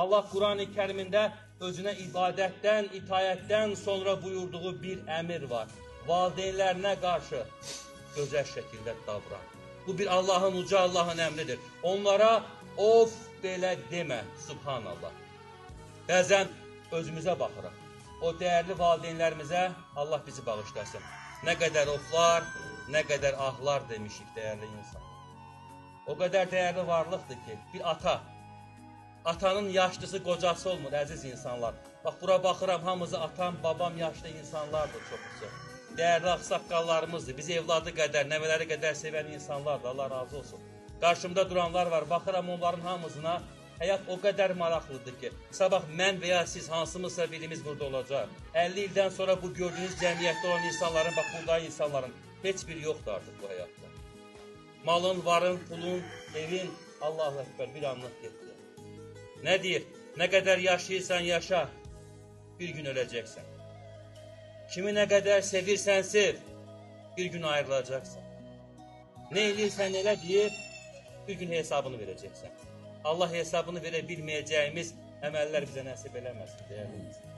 Allah Quran-ı Kərimində özünə ibadətdən, itayətdən sonra buyurduğu bir əmir var. Valideynlərinə qarşı gözəl şəkildə davran. Bu bir Allahın, uca Allahın əmridir. Onlara of belə demə, subhanallah. Bəzən özümüzə baxırıq. O dəyərli valideynlərimizə Allah bizi bağışlasın. Nə qədər oflar, nə qədər ahlar demişik dəyərli insan. O qədər dəyərli varlıqdır ki, bir ata, atanın yaşlısı, qocası olmur, əziz insanlar. Bax, bura baxıram, hamımızı atam, babam yaşlı insanlardır çoxusu. Dəyərli ağsaqqallarımızdır, bizi evladı qədər, nəvələri qədər sevən insanlardır, Allah razı olsun. Qarşımda duranlar var, baxıram onların hamısına, həyat o qədər maraqlıdır ki, sabah mən və ya siz hansımızsa birimiz burada olacaq. 50 ildən sonra bu gördüyünüz cəmiyyətdə olan insanların, bax buradakı insanların heç biri yoxdur artıq bu həyatda. Malın, varın, pulun, evin, Allahu Ekber bir anlıq getdi. Nə deyir? Nə qədər yaşayırsan yaşa, bir gün öləcəksən. Kimi nə qədər sevirsən sev, bir gün ayrılacaqsan. Nə eləyirsən elə deyir, bir gün hesabını verəcəksən. Allah hesabını verə bilməyəcəyimiz əməllər bizə nəsib eləməsin, deyəlim.